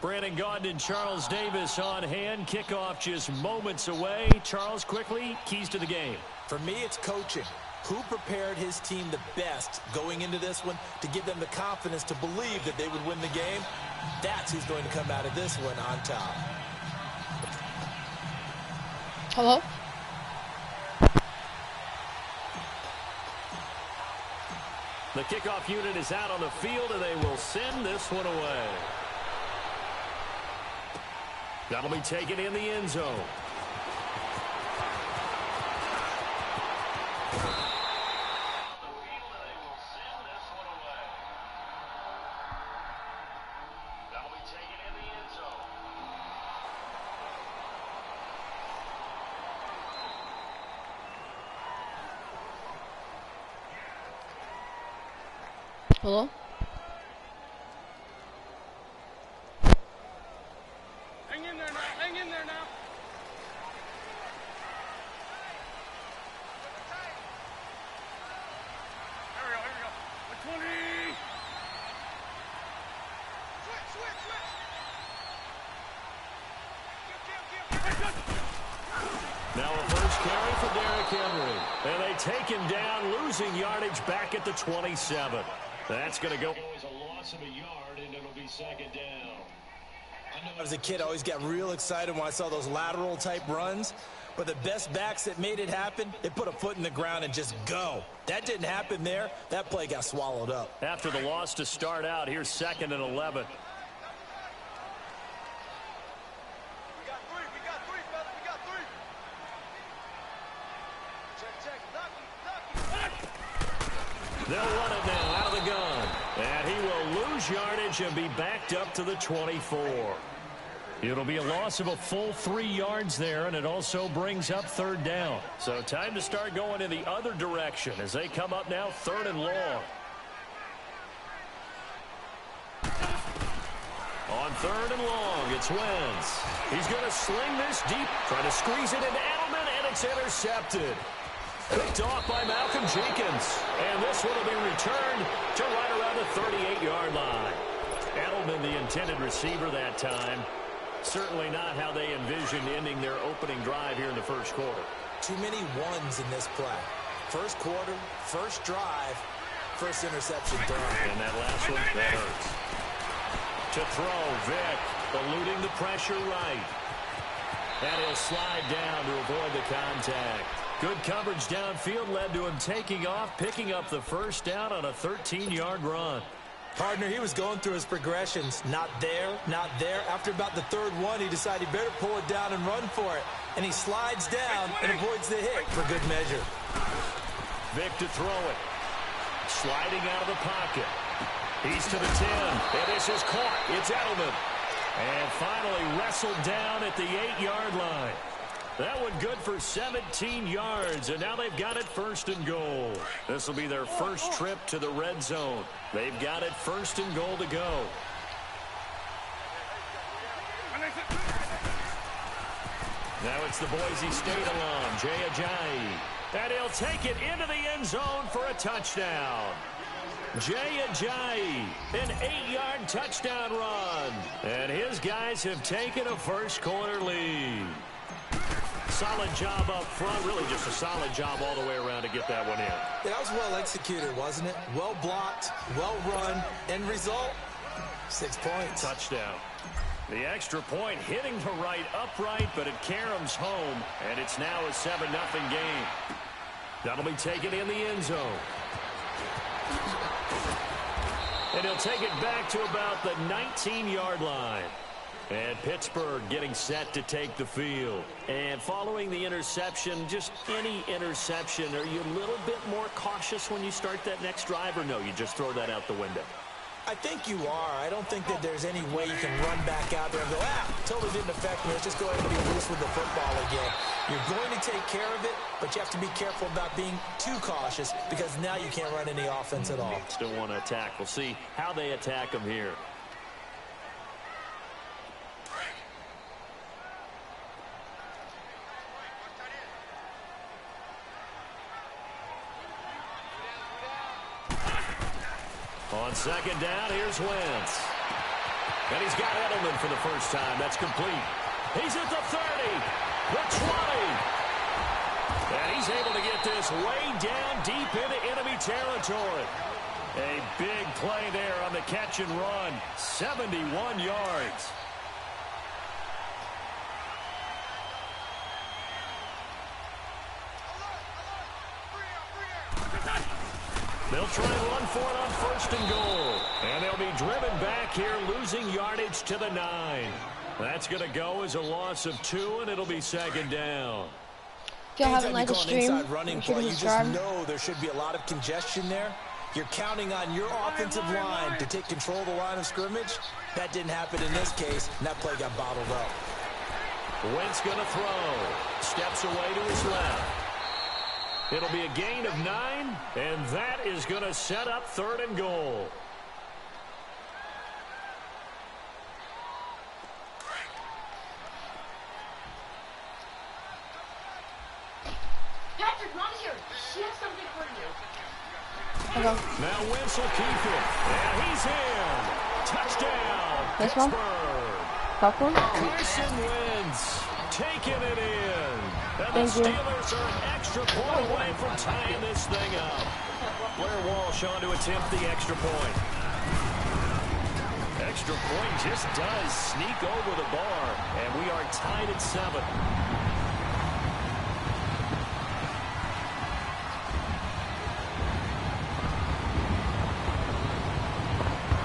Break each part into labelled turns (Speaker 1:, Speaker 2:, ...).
Speaker 1: Brandon Gaudin and Charles Davis on hand. Kickoff just moments away. Charles, quickly, keys to the game.
Speaker 2: For me, it's coaching. Who prepared his team the best going into this one to give them the confidence to believe that they would win the game? That's who's going to come out of this one on top.
Speaker 3: Hello?
Speaker 1: The kickoff unit is out on the field, and they will send this one away. That'll be taken in the end zone.
Speaker 3: Hello?
Speaker 4: Hang in there now. Hang in there now. Here we go. 20. Switch.
Speaker 1: Now a first carry for Derrick Henry. And they take him down, losing yardage back at the 27. That's going to go. It was a loss of a yard, and it'll be second down.
Speaker 2: I know as a kid, I always got real excited when I saw those lateral type runs. But the best backs that made it happen, they put a foot in the ground and just go. That didn't happen there. That play got swallowed up.
Speaker 1: After the loss to start out, here's 2nd and 11. They'll run it now out of the gun. And he will lose yardage and be backed up to the 24. It'll be a loss of a full 3 yards there, and it also brings up 3rd down. So time to start going in the other direction as they come up now 3rd and long. On 3rd and long, it's Wentz. He's going to sling this deep, try to squeeze it into Edelman, and it's intercepted. Picked off by Malcolm Jenkins. And this one will be returned to right around the 38-yard line. Edelman, the intended receiver that time. Certainly not how they envisioned ending their opening drive here in the first quarter.
Speaker 2: Too many ones in this play. First quarter, first drive, first interception thrown.
Speaker 1: And that last one, that hurts. To throw, Vick eluding the pressure right. And he'll slide down to avoid the contact. Good coverage downfield led to him taking off, picking up the first down on a 13-yard run.
Speaker 2: Partner, he was going through his progressions. Not there, not there. After about the 3rd one, he decided he better pull it down and run for it. And he slides down and avoids the hit for good measure.
Speaker 1: Vick to throw it. Sliding out of the pocket. He's to the 10. And this is caught. It's Edelman. And finally wrestled down at the 8-yard line. That one good for 17 yards, and now they've got it 1st and goal. This will be their first trip to the red zone. They've got it 1st and goal to go. Now it's the Boise State alum, Jay Ajayi. And he'll take it into the end zone for a touchdown. Jay Ajayi, an 8-yard touchdown run. And his guys have taken a first quarter lead. Solid job up front, really just a solid job all the way around to get that one in.
Speaker 2: Yeah, that was well executed, wasn't it? Well blocked, well run. End result, 6 points.
Speaker 1: Touchdown. The extra point hitting the right upright, but it caroms home, and it's now a 7-0 game. That'll be taken in the end zone. And he'll take it back to about the 19-yard line. And Pittsburgh getting set to take the field. And following the interception, just any interception, are you a little bit more cautious when you start that next drive, or no, you just throw that out the window?
Speaker 2: I think you are. I don't think that there's any way you can run back out there and go, totally didn't affect me. Let's just go ahead and be loose with the football again. You're going to take care of it, but you have to be careful about being too cautious because now you can't run any offense at all.
Speaker 1: Still want to attack. We'll see how they attack them here. On second down, here's Wentz. And he's got Edelman for the first time. That's complete. He's at the 30, the 20. And he's able to get this way down deep into enemy territory. A big play there on the catch and run. 71 yards. They'll try and run for it on first and goal. And they'll be driven back here, losing yardage to the 9. That's going to go as a loss of 2, and it'll be second down.
Speaker 3: If y'all haven't liked the stream,
Speaker 2: running play, you just know there should be a lot of congestion there. You're counting on your offensive line to take control of the line of scrimmage. That didn't happen in this case, and that play got bottled up.
Speaker 1: Wentz going to throw. Steps away to his left. It'll be a gain of 9, and that is going to set up third and goal.
Speaker 5: Patrick, Mom's here. She has something for you.
Speaker 3: Okay.
Speaker 1: Now Wentz will keep it. And he's in. Touchdown.
Speaker 3: This one? Popcorn?
Speaker 1: Carson Wentz taking it in. And the Steelers are an extra point away from tying this thing up. Blair Walsh on to attempt the extra point. Extra point just does sneak over the bar. And we are tied at 7.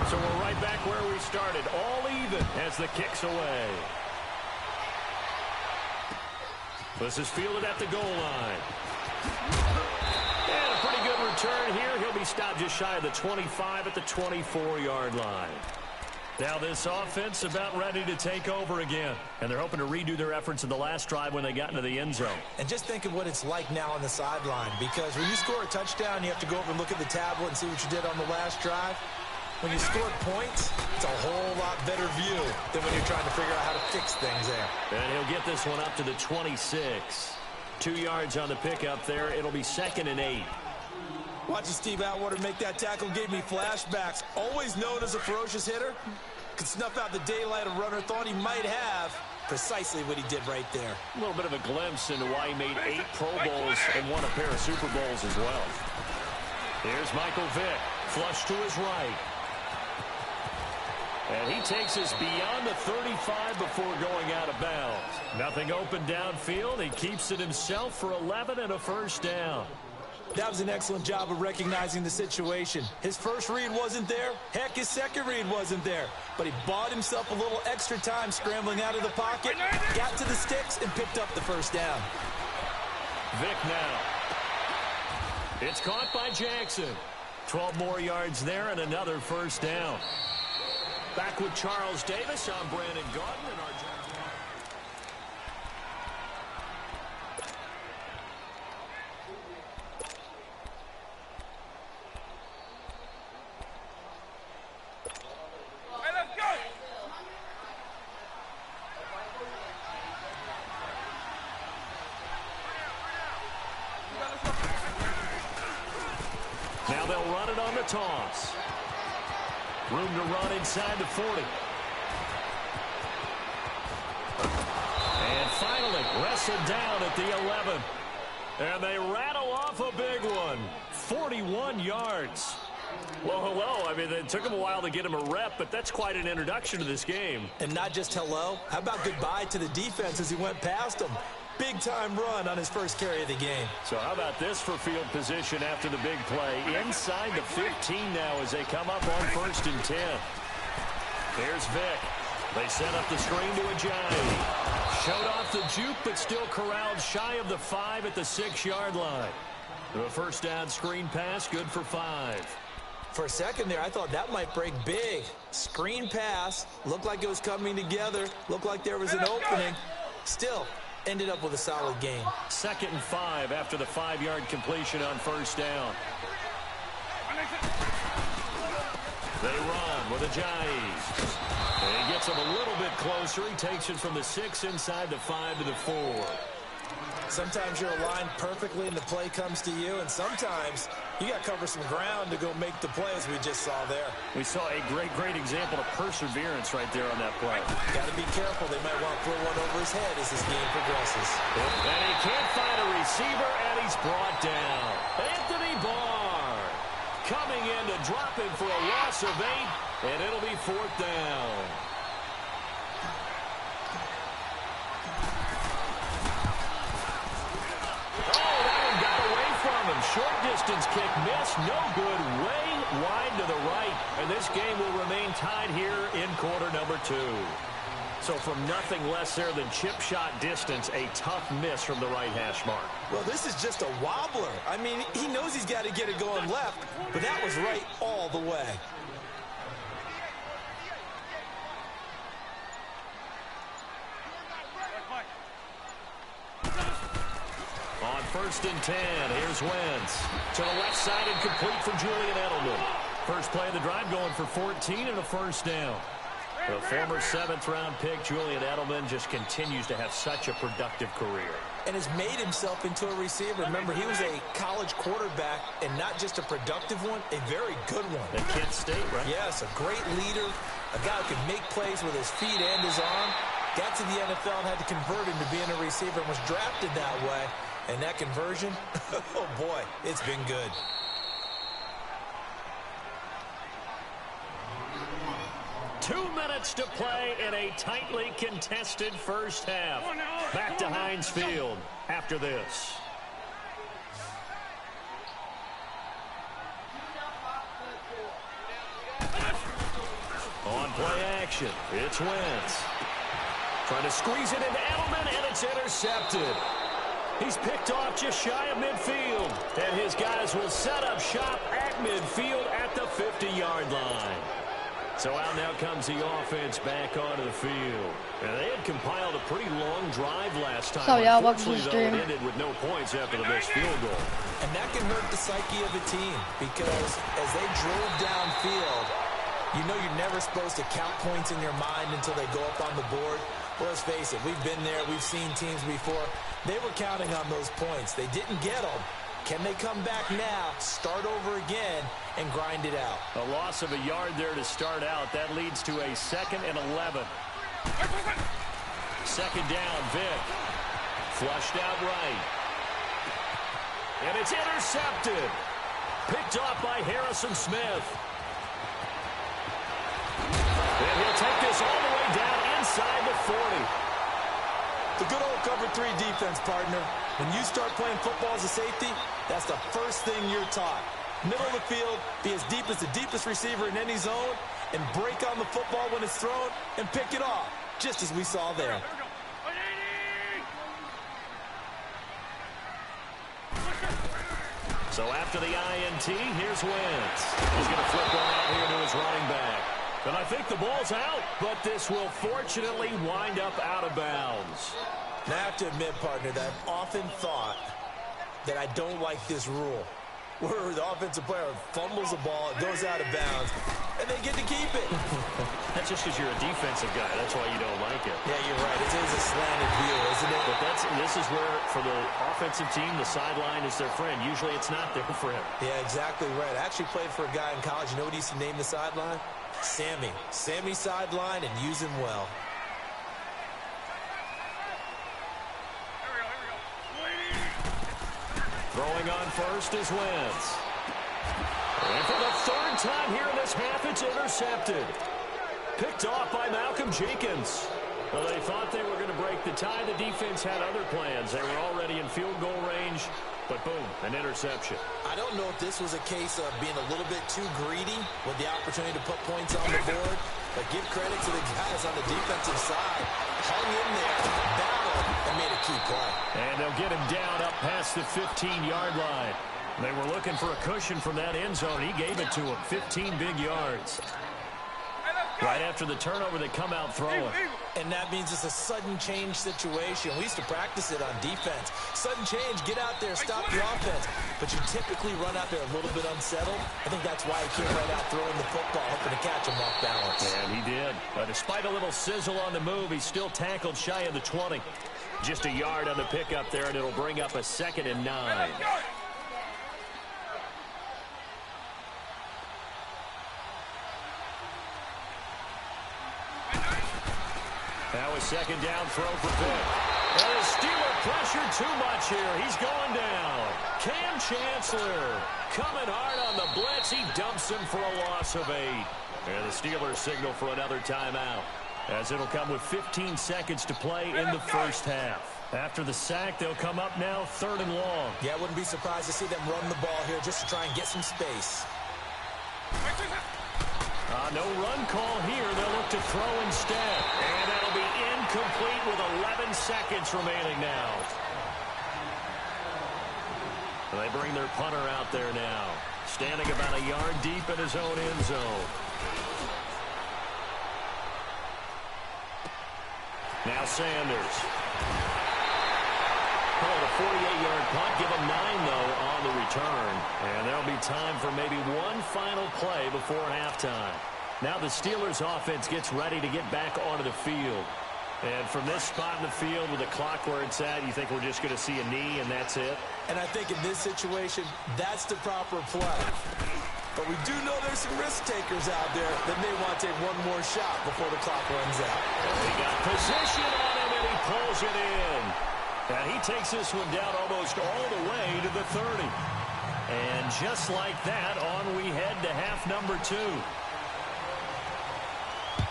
Speaker 1: So we're right back where we started. All even as the kick's away. This is fielded at the goal line. And a pretty good return here. He'll be stopped just shy of the 25 at the 24-yard line. Now this offense about ready to take over again. And they're hoping to redo their efforts in the last drive when they got into the end zone.
Speaker 2: And just think of what it's like now on the sideline. Because when you score a touchdown, you have to go over and look at the tablet and see what you did on the last drive. When you scored points, it's a whole lot better view than when you're trying to figure out how to fix things there.
Speaker 1: And he'll get this one up to the 26. 2 yards on the pickup there. It'll be 2nd and 8.
Speaker 2: Watching Steve Atwater make that tackle gave me flashbacks. Always known as a ferocious hitter, could snuff out the daylight a runner thought he might have. Precisely what he did right there.
Speaker 1: A little bit of a glimpse into why he made 8 Pro Bowls and won a pair of Super Bowls as well. Here's Michael Vick, flush to his right. And he takes us beyond the 35 before going out of bounds. Nothing open downfield. He keeps it himself for 11 and a first down.
Speaker 2: That was an excellent job of recognizing the situation. His first read wasn't there. Heck, his second read wasn't there. But he bought himself a little extra time scrambling out of the pocket, got to the sticks, and picked up the first down.
Speaker 1: Vick now. It's caught by Jackson. 12 more yards there and another first down. Back with Charles Davis. I'm Brandon Gaudin and our
Speaker 4: Hey, let's go.
Speaker 1: Now they'll run it on the toss. Room to run inside the 40. And finally wrestled down at the 11. And they rattle off a big one. 41 yards. Well, hello. I mean, it took him a while to get him a rep, but that's quite an introduction to this game.
Speaker 2: And not just hello. How about goodbye to the defense as he went past him? Big-time run on his first carry of the game.
Speaker 1: So how about this for field position after the big play? Inside the 15 now as they come up on 1st and 10. Here's Vick. They set up the screen to Ajayi. Showed off the juke, but still corralled shy of the 5 at the 6-yard line. The first down screen pass, good for 5.
Speaker 2: For a second there, I thought that might break big. Screen pass, looked like it was coming together, looked like there was an opening. Still, ended up with a solid gain.
Speaker 1: 2nd and 5 after the 5-yard completion on first down. They run with Ajayi. And he gets him a little bit closer. He takes it from the 6 inside the 5 to the 4.
Speaker 2: Sometimes you're aligned perfectly and the play comes to you, and sometimes you got to cover some ground to go make the play, as we just saw there.
Speaker 1: We saw a great example of perseverance right there on that play.
Speaker 2: Got to be careful. They might want to throw one over his head as this game progresses.
Speaker 1: And he can't find a receiver, and he's brought down. Anthony Barr coming in to drop him for a loss of 8, and it'll be 4th down. Short distance kick missed, no good, way wide to the right. And this game will remain tied here in quarter number 2. So from nothing less there than chip shot distance, a tough miss from the right hash mark.
Speaker 2: Well, this is just a wobbler. I mean, he knows he's got to get it going left, but that was right all the way.
Speaker 1: On 1st and 10, here's Wentz. To the left side and complete for Julian Edelman. First play of the drive going for 14 and a first down. The former 7th-round pick, Julian Edelman, just continues to have such a productive career.
Speaker 2: And has made himself into a receiver. Remember, he was a college quarterback, and not just a productive one, a very good one.
Speaker 1: At Kent State, right?
Speaker 2: Yes, a great leader, a guy who can make plays with his feet and his arm. Got to the NFL and had to convert him to being a receiver and was drafted that way. And that conversion, oh boy, it's been good.
Speaker 1: Two minutes to play in a tightly contested first half. Back to Heinz Field after this. On play action, it's Wentz. Trying to squeeze it into Edelman, and it's intercepted. He's picked off just shy of midfield. And his guys will set up shop at midfield at the 50-yard line. So out now comes the offense back onto the field. And they had compiled a pretty long drive last time.
Speaker 3: So y'all welcome to the
Speaker 1: Unfortunately, though,
Speaker 3: stream.
Speaker 1: it ended with no points after the missed field goal.
Speaker 2: And that can hurt the psyche of a team, because as they drove downfield, you know you're never supposed to count points in your mind until they go up on the board. Well, let's face it, we've been there, we've seen teams before. They were counting on those points. They didn't get them. Can they come back now, start over again, and grind it out?
Speaker 1: A loss of a yard there to start out. That leads to a 2nd and 11. 2nd down, Vick. Flushed out right. And it's intercepted. Picked off by Harrison Smith. And he'll take this all the way down inside the 40.
Speaker 2: The good old cover 3 defense, partner. When you start playing football as a safety, that's the first thing you're taught. Middle of the field, be as deep as the deepest receiver in any zone, and break on the football when it's thrown and pick it off, just as we saw there.
Speaker 1: So after the INT, here's Wentz. He's going to flip one out here to his running back. And I think the ball's out, but this will fortunately wind up out of bounds.
Speaker 2: Now, I have to admit, partner, that I've often thought that I don't like this rule, where the offensive player fumbles the ball, it goes out of bounds, and they get to keep it.
Speaker 1: That's just because you're a defensive guy. That's why you don't like it.
Speaker 2: Yeah, you're right. It is a slanted view, isn't it?
Speaker 1: But this is where, for the offensive team, the sideline is their friend. Usually it's not there for him.
Speaker 2: Yeah, exactly right. I actually played for a guy in college. You know what he used to name the sideline? Sammy. Sammy sideline, and use him well.
Speaker 1: Throwing on first is Wentz. And for the 3rd time here in this half, it's intercepted. Picked off by Malcolm Jenkins. Well, they thought they were going to break the tie. The defense had other plans. They were already in field goal range, but boom, an interception.
Speaker 2: I don't know if this was a case of being a little bit too greedy with the opportunity to put points on the board, but give credit to the guys on the defensive side. Hung in there, battled, and made a key play.
Speaker 1: And they'll get him down up past the 15-yard line. They were looking for a cushion from that end zone. He gave it to him. 15 big yards. Right after the turnover, they come out throwing.
Speaker 2: And that means it's a sudden change situation. We used to practice it on defense. Sudden change, get out there, stop the offense. But you typically run out there a little bit unsettled. I think that's why he came right out throwing the football, hoping to catch him off balance.
Speaker 1: And he did. Despite a little sizzle on the move, he's still tackled shy of the 20. Just a yard on the pickup there, and it'll bring up a 2nd and 9. That was 2nd down throw for Vick. And the Steeler pressure too much here. He's going down. Cam Chancellor coming hard on the blitz. He dumps him for a loss of 8. And the Steelers signal for another timeout, as it'll come with 15 seconds to play in the first half. After the sack, they'll come up now 3rd and long.
Speaker 2: Yeah, I wouldn't be surprised to see them run the ball here just to try and get some space.
Speaker 1: No run call here. They'll look to throw instead. And that'll be incomplete with 11 seconds remaining now. They bring their punter out there now, standing about a yard deep in his own end zone. Now Sanders. Call it a 48-yard punt. Give him 9, though, on the return. And there'll be time for maybe one final play before halftime. Now the Steelers offense gets ready to get back onto the field. And from this spot in the field with the clock where it's at, you think we're just going to see a knee and that's it?
Speaker 2: And I think in this situation, that's the proper play. But we do know there's some risk takers out there that may want to take one more shot before the clock runs out.
Speaker 1: He got position on him and he pulls it in. And he takes this one down almost all the way to the 30. And just like that, on we head to half number 2.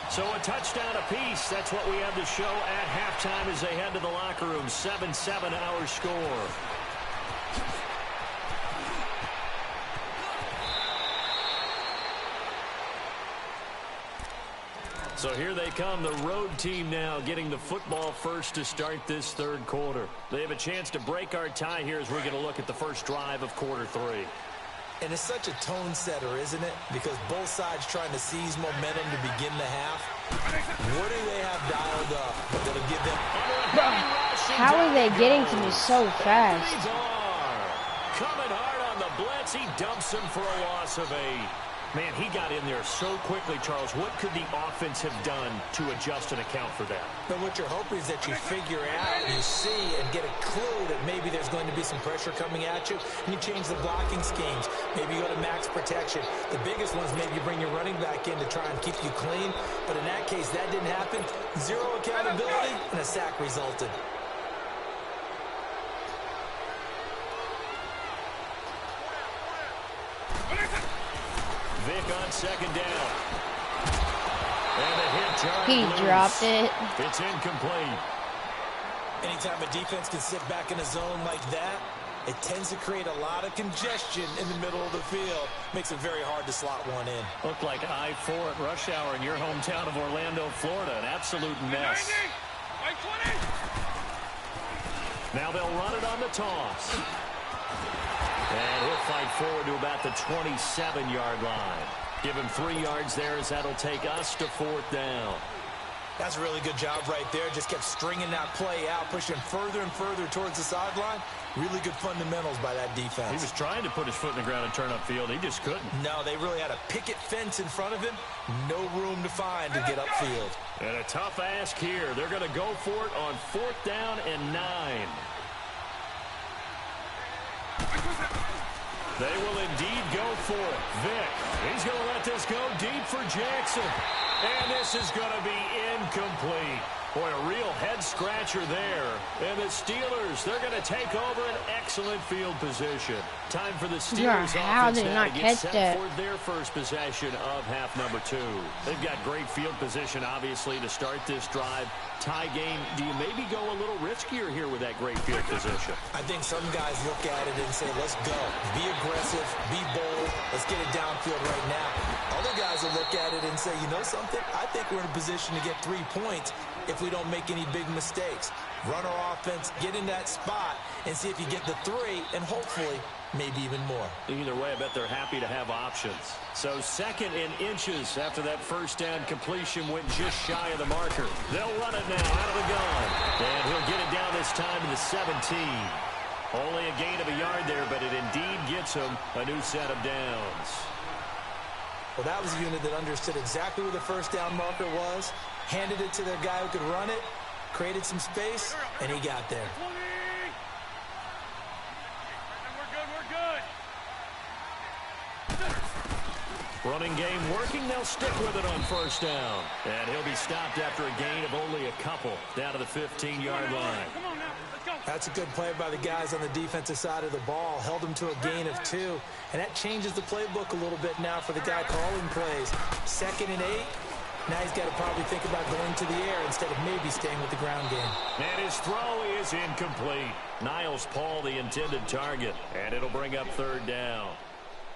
Speaker 1: So a touchdown apiece. That's what we have to show at halftime as they head to the locker room. 7-7 our score. So here they come, the road team now getting the football first to start this 3rd quarter. They have a chance to break our tie here as we're going to look at the first drive of quarter 3.
Speaker 2: And it's such a tone setter, isn't it? Because both sides trying to seize momentum to begin the half. What do they have dialed up that'll give them...
Speaker 3: How are they getting to me so fast?
Speaker 1: Coming hard on the blitz. He dumps him for a loss of 8. Man, he got in there so quickly, Charles. What could the offense have done to adjust and account for that?
Speaker 2: But what you're hoping is that you figure out, you see, and get a clue that maybe there's going to be some pressure coming at you, and you change the blocking schemes. Maybe you go to max protection. The biggest ones, maybe you bring your running back in to try and keep you clean. But in that case, that didn't happen. 0 accountability, and a sack resulted.
Speaker 1: Vick on 2nd down. And a hit.
Speaker 3: He dropped it.
Speaker 1: It's incomplete.
Speaker 2: Anytime a defense can sit back in a zone like that, it tends to create a lot of congestion in the middle of the field. Makes it very hard to slot one in.
Speaker 1: Looked like I-4 at rush hour in your hometown of Orlando, Florida. An absolute mess. Now they'll run it on the toss. And he'll fight forward to about the 27-yard line. Give him 3 yards there as that'll take us to 4th down.
Speaker 2: That's a really good job right there. Just kept stringing that play out, pushing further and further towards the sideline. Really good fundamentals by that defense.
Speaker 1: He was trying to put his foot in the ground and turn upfield. He just couldn't.
Speaker 2: No, they really had a picket fence in front of him. No room to find to get upfield.
Speaker 1: And a tough ask here. They're going to go for it on 4th down and 9. They will indeed go for it. Vick, he's going to let this go deep for Jackson. And this is going to be incomplete. Boy, a real head-scratcher there. And the Steelers, they're going to take over an excellent field position. Time for the Steelers offense now to get set for their first possession of half number 2. They've got great field position, obviously, to start this drive. Tie game, do you maybe go a little riskier here with that great field position?
Speaker 2: I think some guys look at it and say, let's go. Be aggressive, be bold. Let's get it downfield right now. Other guys will look at it and say, you know something? I think we're in a position to get 3 points if we don't make any big mistakes. Run our offense, get in that spot, and see if you get the 3, and hopefully maybe even more.
Speaker 1: Either way, I bet they're happy to have options. So 2nd and inches after that first down completion went just shy of the marker. They'll run it now out of the gun. And he'll get it down this time to the 17. Only a gain of a yard there, but it indeed gets him a new set of downs.
Speaker 2: Well, that was a unit that understood exactly where the first down marker was, handed it to their guy who could run it, created some space, and he got there.
Speaker 4: 20. We're good.
Speaker 1: Running game working. They'll stick with it on first down. And he'll be stopped after a gain of only a couple down to the 15-yard line.
Speaker 4: Come on now. Let's go.
Speaker 2: That's a good play by the guys on the defensive side of the ball. Held them to a gain of 2. And that changes the playbook a little bit now for the guy calling plays. 2nd and 8. Now he's got to probably think about going to the air instead of maybe staying with the ground game.
Speaker 1: And his throw is incomplete. Niles Paul, the intended target. And it'll bring up 3rd down.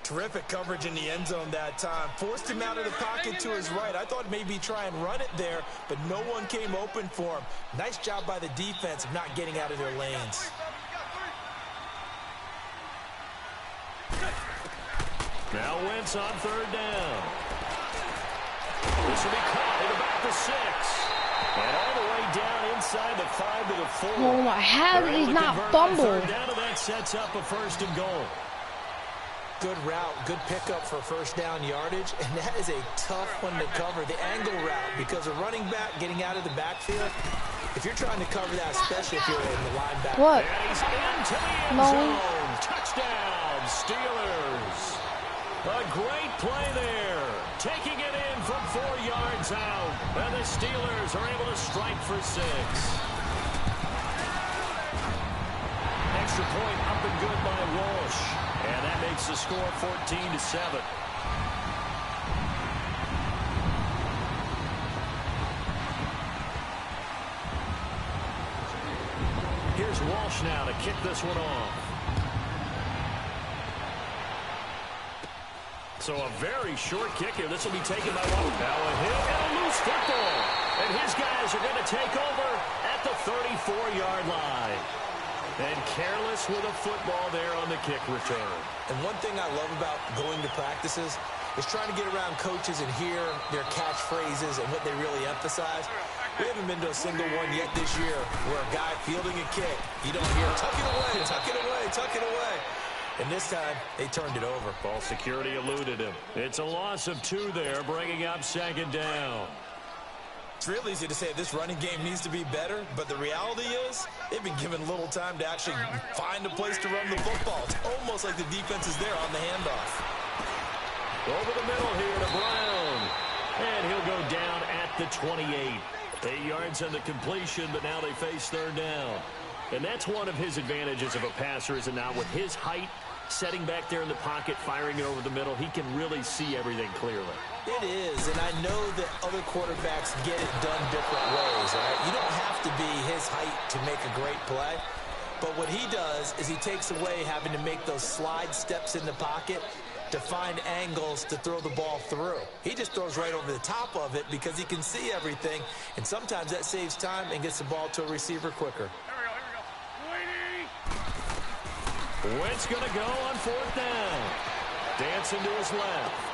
Speaker 2: Terrific coverage in the end zone that time. Forced him out of the pocket to his right. I thought maybe try and run it there, but no one came open for him. Nice job by the defense of not getting out of their lanes.
Speaker 1: Now Wentz on 3rd down. This will be caught at about the 6. And all the way down inside the 5 to the 4.
Speaker 3: Oh my, how did he not fumble?
Speaker 1: 3rd down, and that sets up a 1st and goal.
Speaker 2: Good route, good pickup for first down yardage, and that is a tough one to cover, the angle route, because a running back getting out of the backfield, if you're trying to cover that, especially if you're in the linebacker.
Speaker 3: What?
Speaker 1: And he's into the end zone. Touchdown, Steelers. A great play there. Taking it in from 4 yards out. And the Steelers are able to strike for 6. Extra point up and good by Walsh. And that makes the score 14-7. Here's Walsh now to kick this one off. So a very short kick here. This will be taken by one. Now a hit and a loose football. And his guys are going to take over at the 34-yard line. And careless with a football there on the kick return.
Speaker 2: And one thing I love about going to practices is trying to get around coaches and hear their catchphrases and what they really emphasize. We haven't been to a single one yet this year where a guy fielding a kick, you don't hear, tuck it away, tuck it away, tuck it away. And this time, they turned it over.
Speaker 1: Ball security eluded him. It's a loss of 2 there, bringing up 2nd down.
Speaker 2: It's real easy to say this running game needs to be better, but the reality is they've been given little time to actually find a place to run the football. It's almost like the defense is there on the handoff.
Speaker 1: Over the middle here to Brown. And he'll go down at the 28. 8 yards on the completion, but now they face 3rd down. And that's one of his advantages of a passer, is it not? With his height, setting back there in the pocket, firing it over the middle, he can really see everything clearly.
Speaker 2: It is, and I know that other quarterbacks get it done different ways, right? You don't have to be his height to make a great play, but what he does is he takes away having to make those slide steps in the pocket to find angles to throw the ball through. He just throws right over the top of it because he can see everything, and sometimes that saves time and gets the ball to a receiver quicker.
Speaker 1: Wentz going to go on 4th down. Dancing to his left.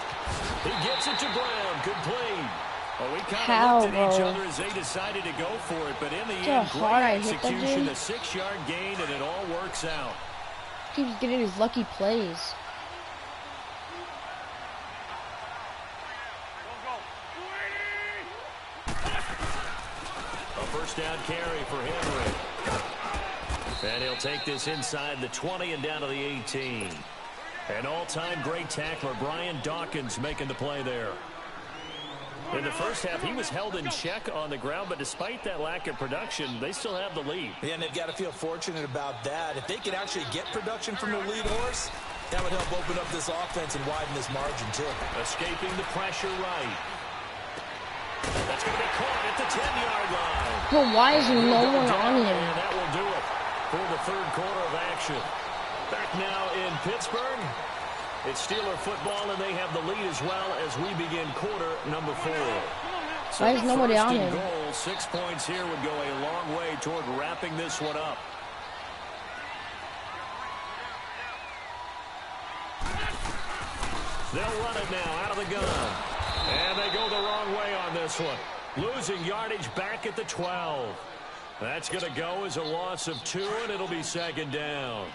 Speaker 1: He gets it to Brown. Complete. Well, we kind of looked at each other as they decided to go for it, but in the end, great execution, a 6-yard gain, and it all works out.
Speaker 3: Keeps getting these lucky plays.
Speaker 1: A first down carry for Henry. And he'll take this inside the 20 and down to the 18. An all-time great tackler, Brian Dawkins, making the play there. In the first half, he was held in check on the ground, but despite that lack of production, they still have the lead.
Speaker 2: Yeah, and they've got to feel fortunate about that. If they could actually get production from their lead horse, that would help open up this offense and widen this margin, too.
Speaker 1: Escaping the pressure right. That's going to be caught at the 10-yard line.
Speaker 3: But why is no one on him?
Speaker 1: And that will do it for the 3rd quarter of action. Back now in Pittsburgh. It's Steeler football, and they have the lead as well as we begin quarter number 4. So
Speaker 3: why is nobody on him?
Speaker 1: Goal, 6 points here would go a long way toward wrapping this one up. They'll run it now out of the gun. And they go the wrong way on this one. Losing yardage back at the 12. That's going to go as a loss of 2, and it'll be second down.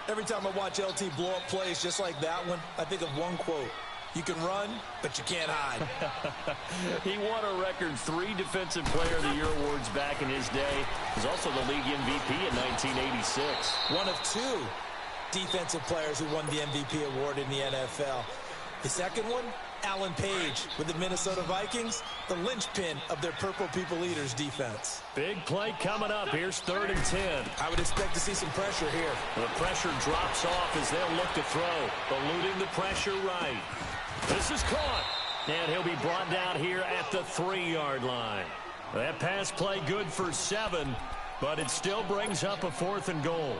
Speaker 2: Every time I watch LT blow up plays just like that one, I think of one quote. You can run, but you can't hide.
Speaker 1: He won a record 3 Defensive Player of the Year awards back in his day. He was also the league MVP in 1986.
Speaker 2: One of 2 defensive players who won the MVP award in the NFL. The second one, Alan Page with the Minnesota Vikings, the linchpin of their Purple People Eaters defense.
Speaker 1: Big play coming up. Here's 3rd and 10.
Speaker 2: I would expect to see some pressure here.
Speaker 1: The pressure drops off as they'll look to throw, eluding the pressure right. This is caught, and he'll be brought down here at the 3-yard line. That pass play good for 7, but it still brings up a 4th and goal.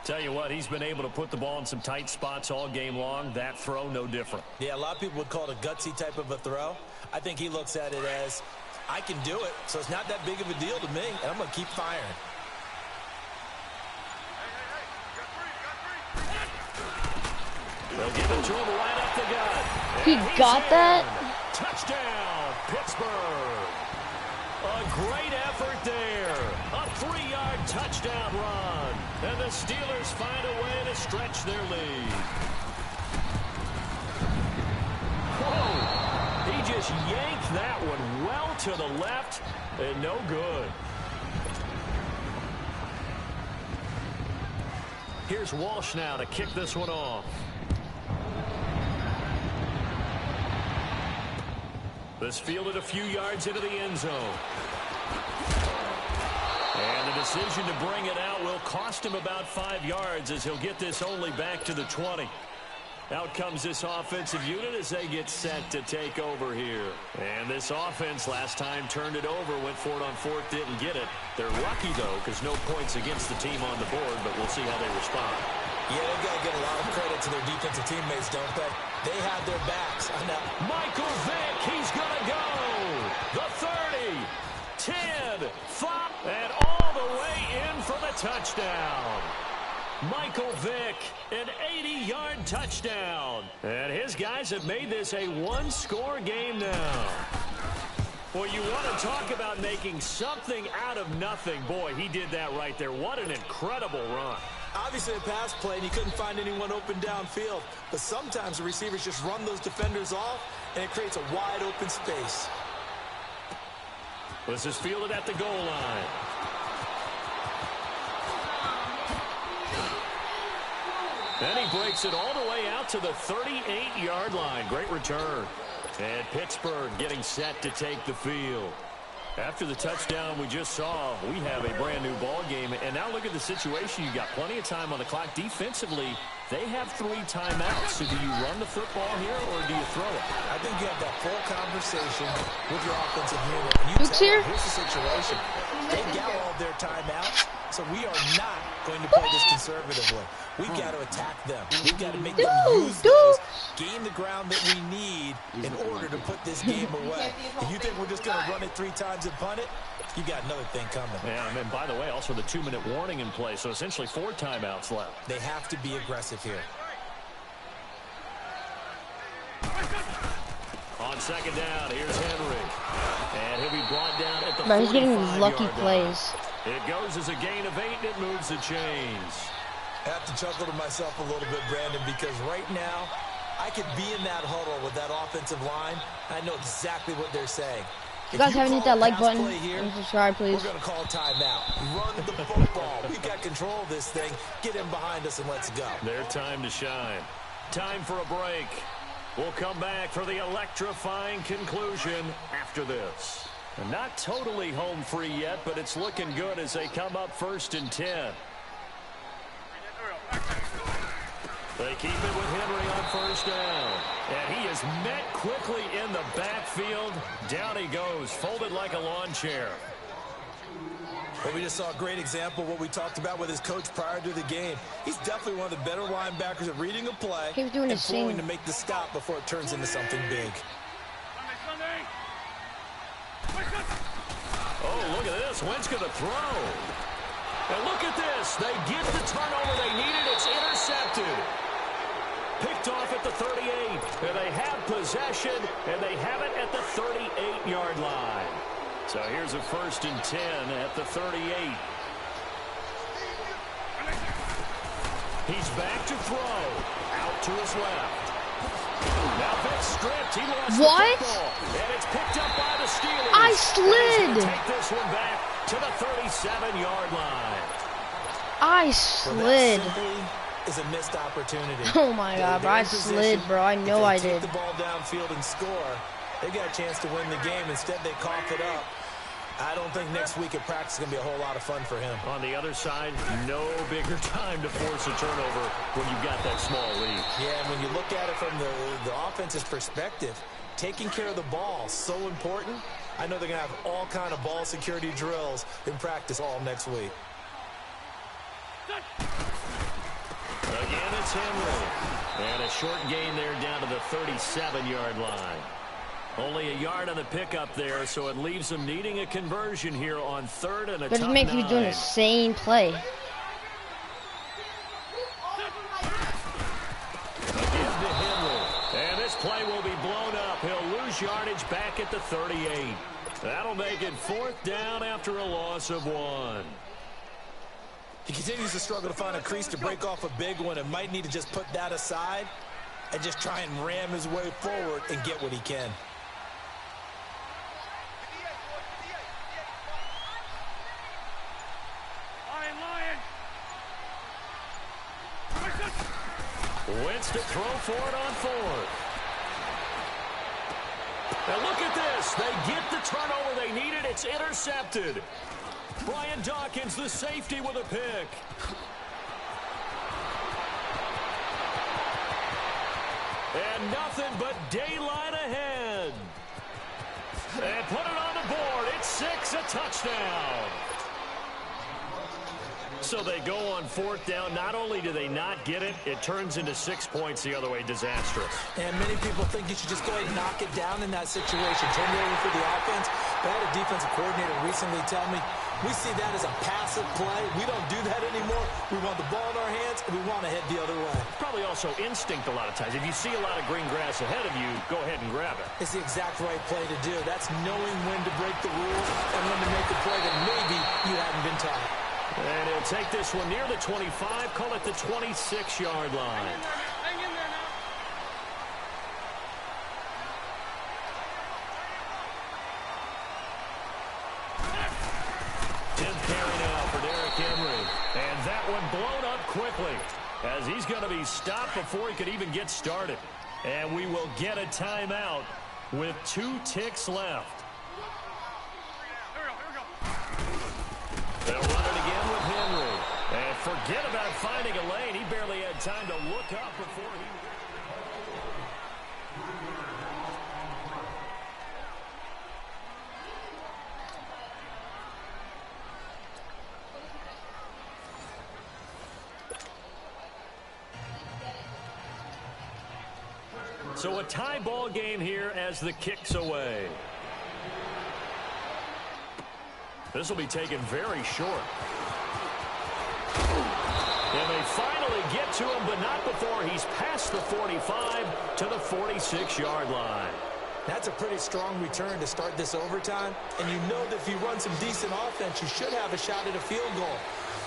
Speaker 1: Tell you what, he's been able to put the ball in some tight spots all game long. That throw, no different.
Speaker 2: Yeah, a lot of people would call it a gutsy type of a throw. I think he looks at it as, I can do it, so it's not that big of a deal to me, and I'm going to keep firing.
Speaker 1: They'll give it to him right up the gut.
Speaker 3: He got that?
Speaker 1: Touchdown, Pittsburgh. A great effort there. A 3-yard touchdown run. And the Steelers find a way to stretch their lead. Whoa. He just yanked that one well to the left and no good. Here's Walsh now to kick this one off. This fielded a few yards into the end zone. And the decision to bring it out will cost him about 5 yards as he'll get this only back to the 20. Out comes this offensive unit as they get set to take over here. And this offense last time turned it over, went for it on 4th, didn't get it. They're lucky, though, because no points against the team on the board, but we'll see how they respond.
Speaker 2: Yeah, they've got to get a lot of credit to their defensive teammates, don't they? They had their backs.
Speaker 1: Michael Vick, he's going to go. The 30, 10, 5, and all the way in for the touchdown. Michael Vick, an 80-yard touchdown. And his guys have made this a 1-score game now. Well, you want to talk about making something out of nothing. Boy, he did that right there. What an incredible run.
Speaker 2: Obviously a pass play, and he couldn't find anyone open downfield. But sometimes the receivers just run those defenders off, and it creates a wide-open space.
Speaker 1: This is fielded at the goal line. And he breaks it all the way out to the 38-yard line. Great return. And Pittsburgh getting set to take the field. After the touchdown we just saw, we have a brand-new ball game. And now look at the situation. You've got plenty of time on the clock. Defensively, they have 3 timeouts. So do you run the football here or do you throw it?
Speaker 2: I think you have that full conversation with your offensive unit. And you tell them, here's the situation. They got all of their timeouts, so we are not going to play this conservatively. We've got to attack them. We've got to make them use those, gain the ground that we need in order to put this game away. If you think we're just going to run it 3 times and punt it, you got another thing coming.
Speaker 1: Yeah, and by the way, also the 2-minute warning in play, so essentially 4 timeouts left.
Speaker 2: They have to be aggressive here.
Speaker 1: On second down, here's Henry. And he'll be brought down at the 45-yard line.
Speaker 3: He's getting these lucky plays.
Speaker 1: It goes as a gain of 8, and it moves the chains.
Speaker 2: I have to chuckle to myself a little bit, Brandon, because right now, I could be in that huddle with that offensive line. I know exactly what they're saying.
Speaker 3: If you guys haven't hit that like button and subscribe, please.
Speaker 2: We're going to call timeout. Run the football. We've got control of this thing. Get in behind us and let's go.
Speaker 1: Their time to shine. Time for a break. We'll come back for the electrifying conclusion after this. And not totally home free yet, but it's looking good as they come up 1st and 10. They keep it with Henry on 1st down. And he is met quickly in the backfield. Down he goes, folded like a lawn chair.
Speaker 2: Well, we just saw a great example of what we talked about with his coach prior to the game. He's definitely one of the better linebackers at reading a play
Speaker 3: he was doing
Speaker 2: and flowing to make the stop before it turns into something big.
Speaker 1: Oh, look at this. Wentz going to throw. And look at this. They get the turnover they needed. It's intercepted. Picked off at the 38. And they have possession, and they have it at the 38-yard line. So here's a 1st and 10 at the 38. He's back to throw. Out to his left. Now Vic stripped. He lost
Speaker 3: what?
Speaker 1: the football. And it's picked up by the Steelers.
Speaker 3: I slid.
Speaker 1: Take this one back to the 37-yard line.
Speaker 3: I slid.
Speaker 2: Is a missed opportunity.
Speaker 3: Oh my God, bro. I slid, bro. I know I did.
Speaker 2: Take the ball downfield and score. They got a chance to win the game. Instead, they coughed it up. I don't think next week at practice is going to be a whole lot of fun for him.
Speaker 1: On the other side, no bigger time to force a turnover when you've got that small lead.
Speaker 2: Yeah, and when you look at it from the offense's perspective, taking care of the ball is so important. I know they're going to have all kind of ball security drills in practice all next week.
Speaker 1: Again, it's Henry. And a short gain there down to the 37-yard line. Only a yard on the pickup there, so it leaves them needing a conversion here on 3rd and a
Speaker 3: But
Speaker 1: top
Speaker 3: it makes
Speaker 1: 9.
Speaker 3: me doing the same play.
Speaker 1: Again to Henry. And this play will be blown up. He'll lose yardage back at the 38. That'll make it 4th down after a loss of 1.
Speaker 2: He continues to struggle to find a crease to break off a big one and might need to just put that aside and just try and ram his way forward and get what he can.
Speaker 1: Wentz to throw for it on 4th. Now look at this. They get the turnover they needed. It's intercepted. Brian Dawkins, the safety, with a pick. And nothing but daylight ahead. And put it on the board. It's 6, a touchdown. So they go on 4th down. Not only do they not get it, it turns into 6 points the other way. Disastrous.
Speaker 2: And many people think you should just go ahead and knock it down in that situation. Turn it over for the offense. But I had a defensive coordinator recently tell me, we see that as a passive play. We don't do that anymore. We want the ball in our hands, and we want to head the other way.
Speaker 1: Probably also instinct a lot of times. If you see a lot of green grass ahead of you, go ahead and grab it.
Speaker 2: It's the exact right play to do. That's knowing when to break the rules and when to make a play that maybe you haven't been taught.
Speaker 1: And he'll take this one near the 25, call it the 26-yard line.
Speaker 4: Hang in there now.
Speaker 1: Carry now for Derrick Henry. And that one blown up quickly as he's going to be stopped before he could even get started. And we will get a timeout with 2 ticks left.
Speaker 4: Here we go.
Speaker 1: They'll run it again with Henry. And forget about finding a lane. He barely had time to look up before he... So a tie ball game here as the kick's away. This will be taken very short. And they finally get to him, but not before he's past the 45 to the 46-yard line.
Speaker 2: That's a pretty strong return to start this overtime. And you know that if you run some decent offense, you should have a shot at a field goal.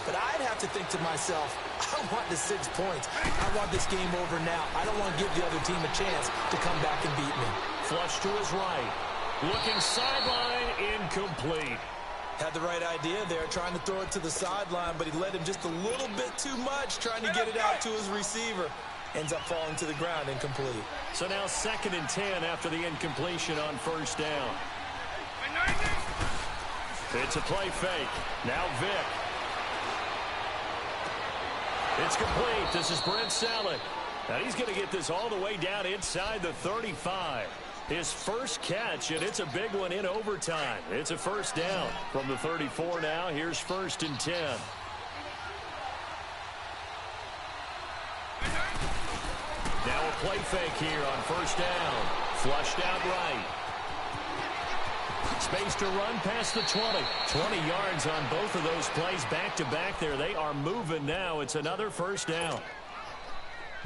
Speaker 2: But I'd have to think to myself, I want the 6 points. I want this game over now. I don't want to give the other team a chance to come back and beat me.
Speaker 1: Flush to his right. Looking sideline, incomplete.
Speaker 2: Had the right idea there, trying to throw it to the sideline, but he led him just a little bit too much, trying to get it out to his receiver. Ends up falling to the ground, incomplete.
Speaker 1: So now 2nd and 10 after the incompletion on 1st down. It's a play fake. Now Vic. It's complete. This is Brent Salek. Now he's going to get this all the way down inside the 35. His first catch, and it's a big one in overtime. It's a 1st down from the 34 now. Here's 1st and 10. Now a play fake here on 1st down. Flushed out right. Space to run past the 20. 20 yards on both of those plays back-to-back there. They are moving now. It's another 1st down.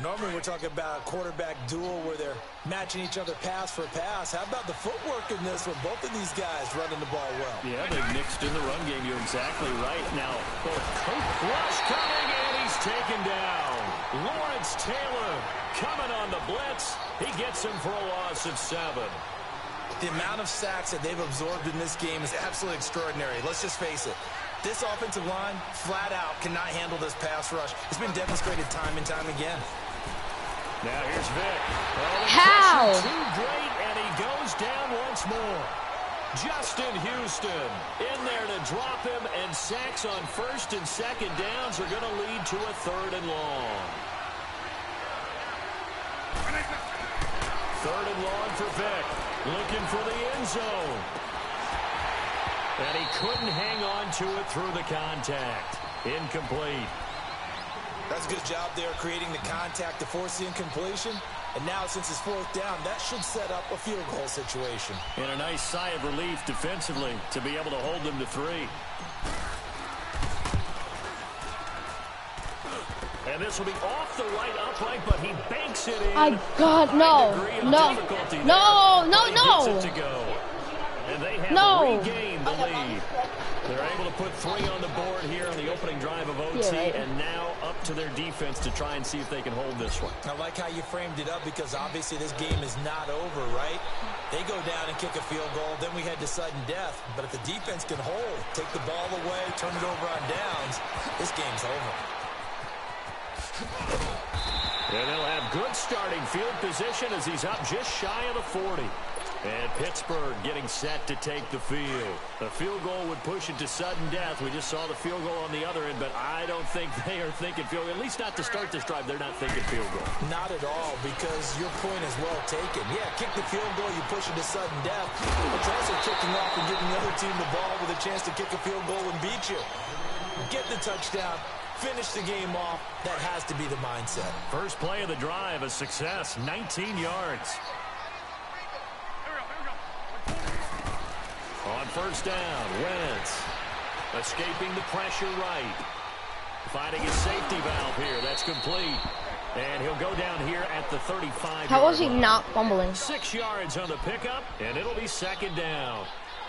Speaker 2: Normally we're talking about a quarterback duel where they're matching each other pass for pass. How about the footwork in this one? Both of these guys running the ball well.
Speaker 1: Yeah, they've mixed in the run game. You're exactly right. Now, rush coming, and he's taken down. Lawrence Taylor coming on the blitz. He gets him for a loss of 7.
Speaker 2: The amount of sacks that they've absorbed in this game is absolutely extraordinary. Let's just face it. This offensive line, flat out, cannot handle this pass rush. It's been demonstrated time and time again.
Speaker 1: Now here's Vic.
Speaker 3: How?
Speaker 1: Too great, and he goes down once more. Justin Houston in there to drop him, and sacks on 1st and 2nd downs are going to lead to a 3rd and long. 3rd and long for Vic. Looking for the end zone. And he couldn't hang on to it through the contact. Incomplete.
Speaker 2: That's a good job there creating the contact to force the incompletion. And now since it's 4th down, that should set up a field goal situation.
Speaker 1: And a nice sigh of relief defensively to be able to hold them to 3. And this will be off the right upright, but he banks it in.
Speaker 3: God, no.
Speaker 1: Gets it to go. And they have regained the lead. They're able to put 3 on the board here on the opening drive of OT, and now up to their defense to try and see if they can hold this one.
Speaker 2: I like how you framed it up because obviously this game is not over, right? They go down and kick a field goal, then we head to sudden death. But if the defense can hold, take the ball away, turn it over on downs, this game's over.
Speaker 1: And they'll have good starting field position as he's up just shy of the 40. And Pittsburgh getting set to take the field. A field goal would push it to sudden death. We just saw the field goal on the other end, but I don't think they are thinking field goal. At least not to start this drive. They're not thinking field goal.
Speaker 2: Not at all, because your point is well taken. Yeah, kick the field goal, you push it to sudden death. It's also kicking off and giving the other team the ball with a chance to kick a field goal and beat you. Get the touchdown. Finish the game off. That has to be the mindset.
Speaker 1: First play of the drive, a success, 19 yards. On 1st down, Wentz escaping the pressure right. Finding his safety valve here. That's complete. And he'll go down here at the 35.
Speaker 3: How was he not fumbling?
Speaker 1: 6 yards on the pickup, and it'll be 2nd down.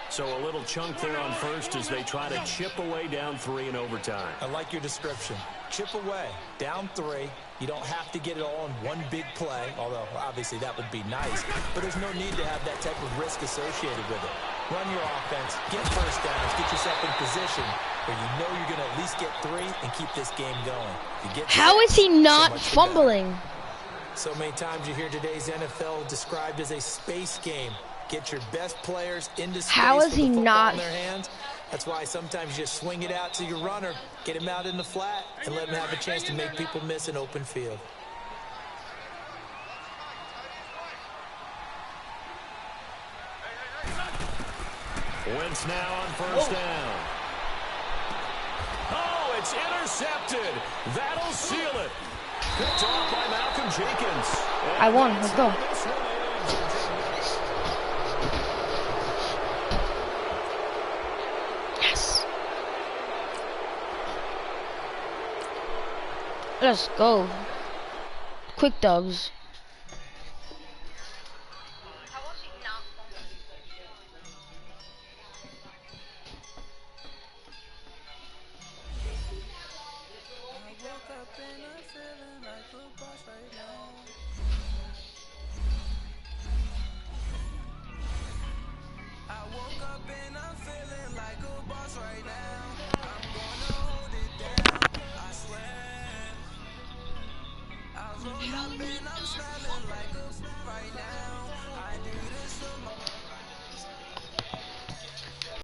Speaker 1: So a little chunk there on 1st as they try to chip away down 3 in overtime.
Speaker 2: I like your description. Chip away, down 3. You don't have to get it all in one big play, although obviously that would be nice. But there's no need to have that type of risk associated with it. Run your offense, get 1st downs, get yourself in position where you know you're going to at least get 3 and keep this game going.
Speaker 3: How is he not fumbling?
Speaker 2: So many times you hear today's NFL described as a space game. Get your best players into space.
Speaker 3: How is he not
Speaker 2: in their hands. That's why sometimes you just swing it out to your runner, get him out in the flat, and let him have a chance to make people miss an open field.
Speaker 1: Wentz now on 1st down. Oh, it's intercepted. That'll seal it. Picked off by Malcolm Jenkins.
Speaker 3: I won. Let's go. Yes. Let's go. Quick dubs.